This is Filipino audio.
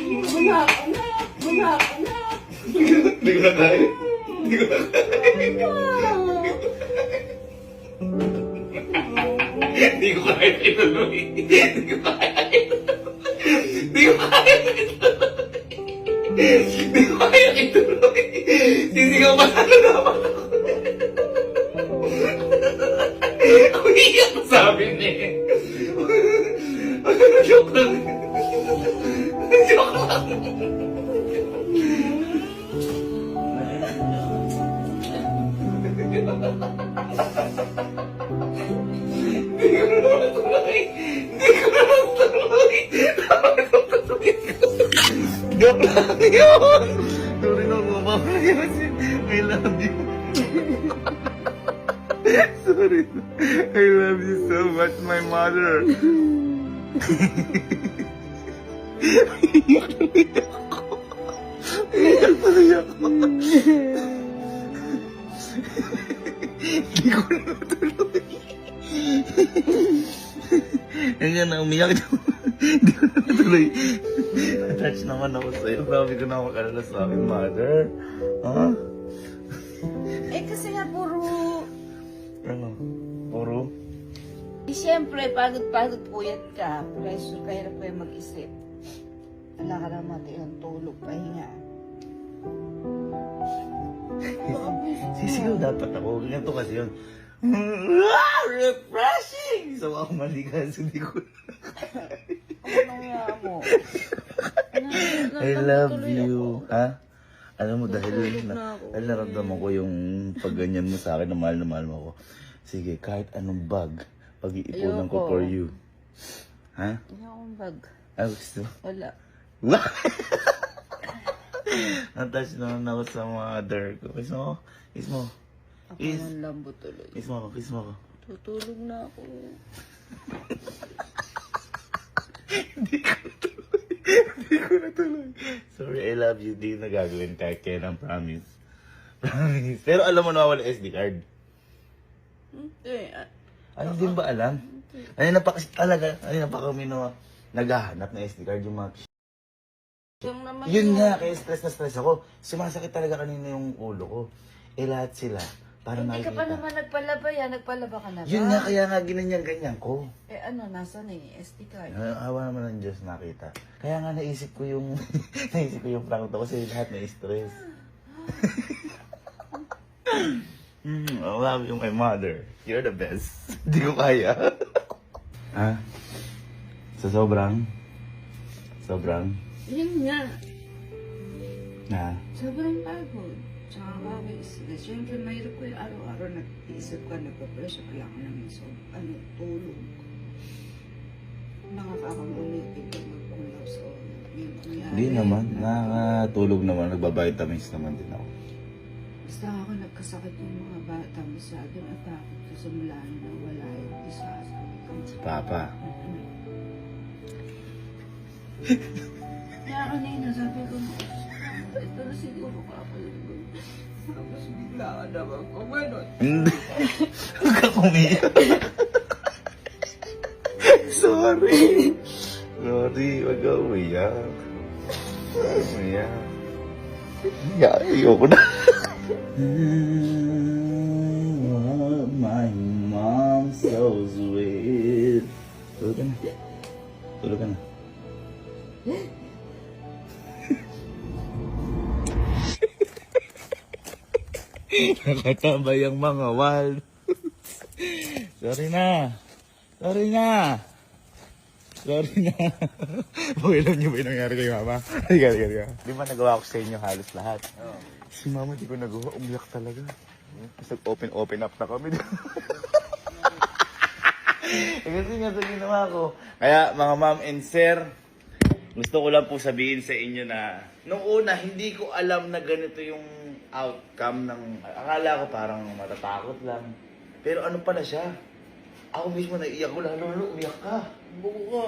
Anak, anak, anak, anak. Hindi ko na kaya. Hindi ko na kaya. Hindi ko kaya ituloy. Hindi ko kaya ituloy. Hindi ko kaya ituloy. Hindi ko kaya ituloy. Sisigaw pa sana naman ako. Umiyak sabi niya. Joke lang. Joke lang. Hindi ko naman tuloy. Hindi ko naman tuloy. Joke lang yun. Sorry na mamaya. I love you. Sorry. I love you so much, my mother. Iyak tuloy ako. Iyak tuloy ako. Hindi ko na natuloy. Ganyan na, umiyak na. Hindi ko na natuloy. Attach naman ako sa'yo. Grabe ko na makalala sa akin, mother. Ha? Eh kasi nga puro... Ano? Puro? Eh siyempre, pagod-pagod puyat ka. Preso, kahirap kayo mag-isip. Wala ka naman ang tulog, pahinga. Sisigaw dapat ako. Ganito kasi yun. Refreshing! So ako maligas, hindi ko Anong nga mo? I love you. Ha? Alam mo, Natulog na ako. dahil naramdaman ko yung pagganyan mo sa akin na mahal mo ako. Sige, kahit anong bag, pag-iipunan ko Ayoko. for you. Ha? Hindi akong bag. Ah, gusto? Wala. Natouch naman ako sa mother ko. Kiss mo? Kiss mo? Ako Is- ng lambo tuloy. Kiss mo ako, kiss mo ako. Tutulog na ako. Hindi ko natuloy. Sorry, I love you. Di na gagawin kahit kailan, promise. Promise. Pero alam mo na wala SD card. Hindi. Ano din ba alam? Ano na pa kasi talaga, ano na pa kami no, naghahanap na SD card yung mga... Yung naman Yun nga, kaya stress na stress ako. Sumasakit talaga kanina yung ulo ko. Eh lahat sila, parang Hindi ka pa nakikita. naman nagpalaba yan. Nagpalaba ka na ba? Yun nga, kaya nga ginanyan-ganyan ko. Eh ano, nasa na eh? SD card. Awa naman ng Diyos nakita. Kaya nga naisip ko yung naisip ko yung prank to kasi lahat na stress. I love you, my mother. You're the best. Hindi ko kaya. Ha? Sa sobrang? Yun nga. Na? Sobrang pagod. Tsaka stress. Siyempre, mahirap ko yung araw-araw nag-iisip ka, nagpa-pressure ka lang naman. So, tulog. Nakakamulitin ka mag-ulap. So, yun nangyari. Hindi naman. Nakatulog naman. Nagbabitamins naman din ako. Basta ako nagkasakit yung mga bata. Masyado natakot ko sa mula na wala yung isa. Sabi ko, Si Papa. kaya kanina sabi ko, ito na siguro kakalimutan. Tapos bigla ka naman kumanon. Hindi. Huwag kang umiyak. Sorry. Sorry. Huwag kang umiyak. Umiyak. Ayoko na. My mom so sweet. Tulog ka na. Tulog ka na. Nakatabay ang mga wal. Sorry na. Sorry na. Sorry na. Okay lang niyo ba yung nangyari kay mama? Halika. Di ba nagawa ko sa inyo halos lahat? Oo. Si mama di ko nagawa. Umiyak talaga. Tapos open up na kami. Kasi nga sa ginawa ko. Kaya mga ma'am and sir, gusto ko lang po sabihin sa inyo na nung una, hindi ko alam na ganito yung outcome ng... Akala ko parang matatakot lang. Pero ano pala siya? Ako mismo naiiyak ko, lalo umiyak ka. Buko ka.